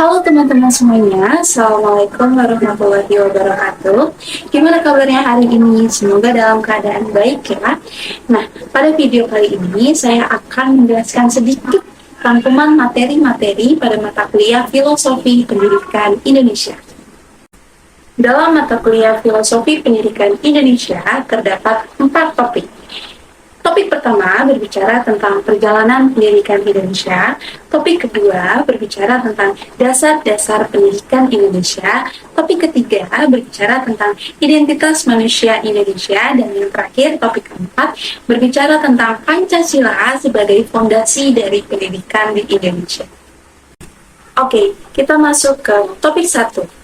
Halo teman-teman semuanya, Assalamualaikum warahmatullahi wabarakatuh. Gimana kabarnya hari ini? Semoga dalam keadaan baik ya. Nah, pada video kali ini saya akan menjelaskan sedikit rangkuman materi-materi pada mata kuliah Filosofi Pendidikan Indonesia. Dalam mata kuliah Filosofi Pendidikan Indonesia terdapat 4 topik. Topik pertama berbicara tentang perjalanan pendidikan Indonesia. Topik kedua berbicara tentang dasar-dasar pendidikan Indonesia. Topik ketiga berbicara tentang identitas manusia Indonesia. Dan yang terakhir, topik keempat, berbicara tentang Pancasila sebagai fondasi dari pendidikan di Indonesia. Oke, kita masuk ke topik 1.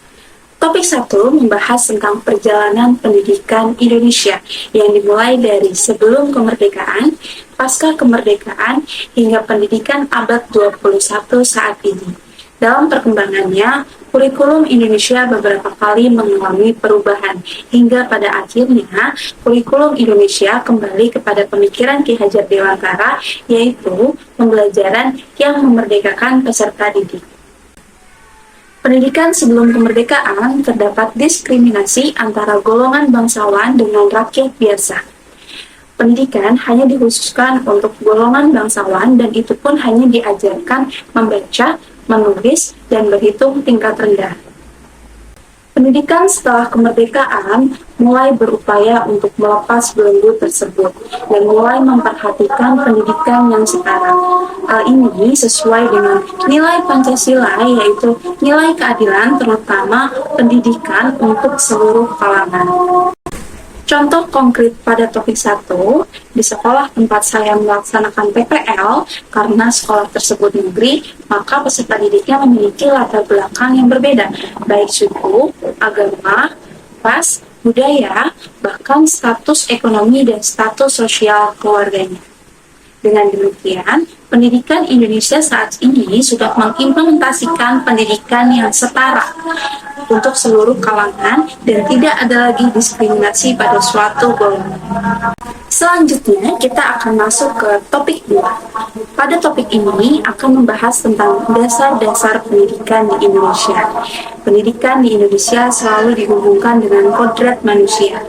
Topik 1 membahas tentang perjalanan pendidikan Indonesia yang dimulai dari sebelum kemerdekaan, pasca kemerdekaan, hingga pendidikan abad 21 saat ini. Dalam perkembangannya, kurikulum Indonesia beberapa kali mengalami perubahan, hingga pada akhirnya kurikulum Indonesia kembali kepada pemikiran Ki Hajar Dewantara, yaitu pembelajaran yang memerdekakan peserta didik. Pendidikan sebelum kemerdekaan terdapat diskriminasi antara golongan bangsawan dengan rakyat biasa. Pendidikan hanya dikhususkan untuk golongan bangsawan dan itu pun hanya diajarkan membaca, menulis, dan berhitung tingkat rendah. Pendidikan setelah kemerdekaan mulai berupaya untuk melepas belenggu tersebut dan mulai memperhatikan pendidikan yang setara. Hal ini sesuai dengan nilai Pancasila, yaitu nilai keadilan, terutama pendidikan untuk seluruh kalangan. Contoh konkret pada topik 1, di sekolah tempat saya melaksanakan PPL, karena sekolah tersebut negeri, maka peserta didiknya memiliki latar belakang yang berbeda, baik suku, agama, ras, budaya, bahkan status ekonomi dan status sosial keluarganya. Dengan demikian, pendidikan Indonesia saat ini sudah mengimplementasikan pendidikan yang setara untuk seluruh kalangan dan tidak ada lagi diskriminasi pada suatu golongan. Selanjutnya, kita akan masuk ke topik 2. Pada topik ini akan membahas tentang dasar-dasar pendidikan di Indonesia. Pendidikan di Indonesia selalu dihubungkan dengan kodrat manusia.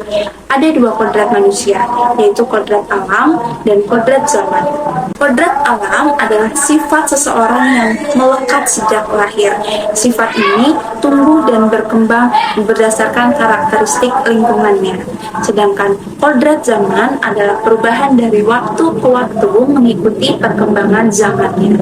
Ada 2 kodrat manusia, yaitu kodrat alam dan kodrat zaman. Kodrat alam adalah sifat seseorang yang melekat sejak lahir. Sifat ini tumbuh dan berkembang berdasarkan karakteristik lingkungannya. Sedangkan kodrat zaman adalah perubahan dari waktu ke waktu mengikuti perkembangan zamannya.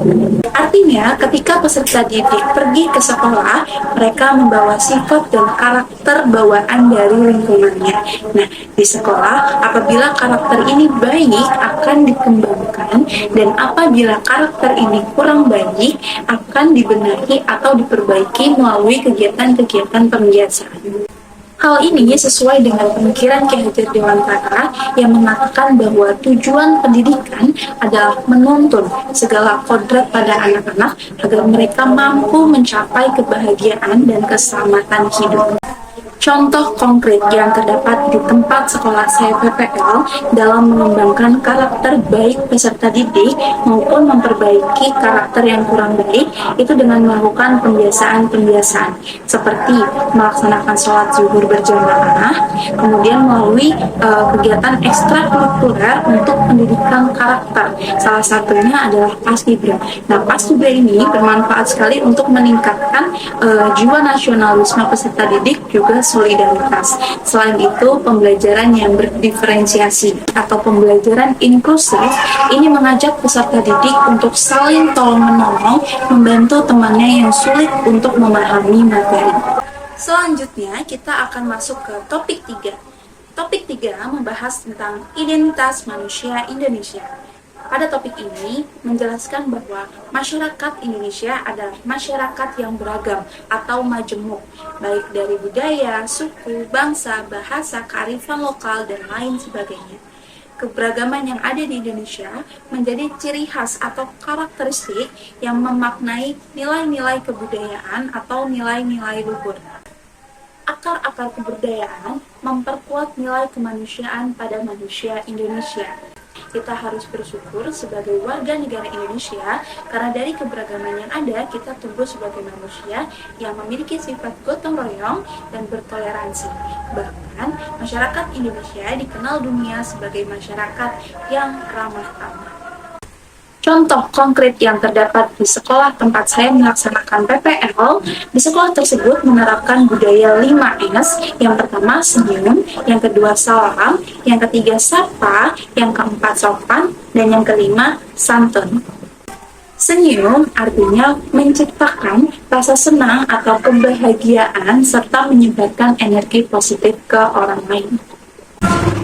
Artinya, ketika peserta didik pergi ke sekolah, mereka membawa sifat dan karakter bawaan dari lingkungannya. Nah, di sekolah, apabila karakter ini baik, akan dikembangkan, dan apabila karakter ini kurang baik, akan dibenahi atau diperbaiki melalui kegiatan-kegiatan pembiasaan. Hal ini sesuai dengan pemikiran Ki Hajar Dewantara yang mengatakan bahwa tujuan pendidikan adalah menuntun segala kodrat pada anak-anak agar mereka mampu mencapai kebahagiaan dan keselamatan hidup. Contoh konkret yang terdapat di tempat sekolah saya PPL dalam mengembangkan karakter baik peserta didik maupun memperbaiki karakter yang kurang baik itu dengan melakukan pembiasaan-pembiasaan seperti melaksanakan sholat zuhur berjamaah, kemudian melalui kegiatan ekstrakurikuler untuk pendidikan karakter. Salah satunya adalah Paskibra. Nah, Paskibra ini bermanfaat sekali untuk meningkatkan jiwa nasionalisme peserta didik juga solidaritas. Selain itu, pembelajaran yang berdiferensiasi atau pembelajaran inklusif ini mengajak peserta didik untuk saling tolong-menolong, membantu temannya yang sulit untuk memahami materi. Selanjutnya, kita akan masuk ke topik 3. Topik 3 membahas tentang identitas manusia Indonesia. Pada topik ini menjelaskan bahwa masyarakat Indonesia adalah masyarakat yang beragam atau majemuk, baik dari budaya, suku, bangsa, bahasa, kearifan lokal, dan lain sebagainya. Keberagaman yang ada di Indonesia menjadi ciri khas atau karakteristik yang memaknai nilai-nilai kebudayaan atau nilai-nilai luhur. Akar-akar kebudayaan memperkuat nilai kemanusiaan pada manusia Indonesia. Kita harus bersyukur sebagai warga negara Indonesia karena dari keberagaman yang ada kita tumbuh sebagai manusia yang memiliki sifat gotong royong dan bertoleransi. Bahkan masyarakat Indonesia dikenal dunia sebagai masyarakat yang ramah tamah. Contoh konkret yang terdapat di sekolah tempat saya melaksanakan PPL, di sekolah tersebut menerapkan budaya 5S, yang pertama senyum, yang kedua salam, yang ketiga sapa, yang keempat sopan, dan yang kelima santun. Senyum artinya menciptakan rasa senang atau kebahagiaan serta menyebarkan energi positif ke orang lain.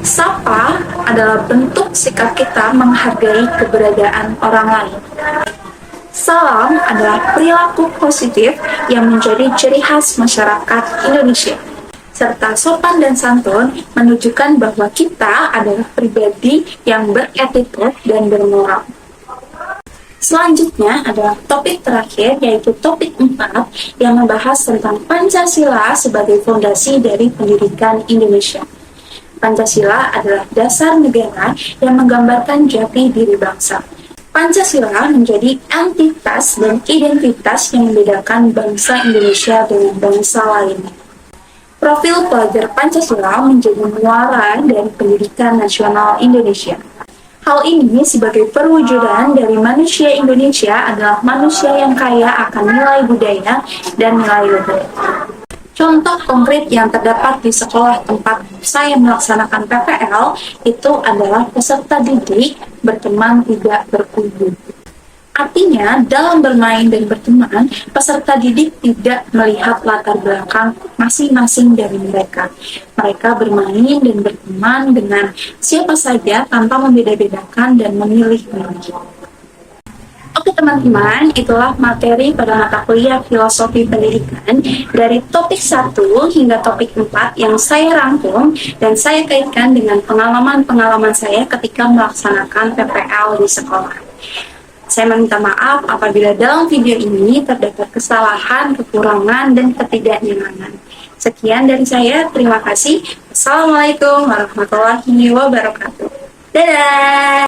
Sapa adalah bentuk sikap kita menghargai keberadaan orang lain. Salam adalah perilaku positif yang menjadi ciri khas masyarakat Indonesia. Serta sopan dan santun menunjukkan bahwa kita adalah pribadi yang beretika dan bermoral. Selanjutnya adalah topik terakhir, yaitu topik 4 yang membahas tentang Pancasila sebagai fondasi dari pendidikan Indonesia. Pancasila adalah dasar negara yang menggambarkan jati diri bangsa. Pancasila menjadi entitas dan identitas yang membedakan bangsa Indonesia dengan bangsa lainnya. Profil pelajar Pancasila menjadi muara dari pendidikan nasional Indonesia. Hal ini sebagai perwujudan dari manusia Indonesia adalah manusia yang kaya akan nilai budaya dan nilai luhur. Contoh konkret yang terdapat di sekolah tempat saya melaksanakan PPL itu adalah peserta didik berteman tidak berkubu. Artinya, dalam bermain dan berteman, peserta didik tidak melihat latar belakang masing-masing dari mereka. Mereka bermain dan berteman dengan siapa saja tanpa membeda-bedakan dan memilih-milih. Oke teman-teman, itulah materi pada mata kuliah Filosofi Pendidikan dari topik 1 hingga topik 4 yang saya rangkum dan saya kaitkan dengan pengalaman-pengalaman saya ketika melaksanakan PPL di sekolah. Saya meminta maaf apabila dalam video ini terdapat kesalahan, kekurangan, dan ketidaknyamanan. Sekian dari saya, terima kasih. Assalamualaikum warahmatullahi wabarakatuh. Dadah!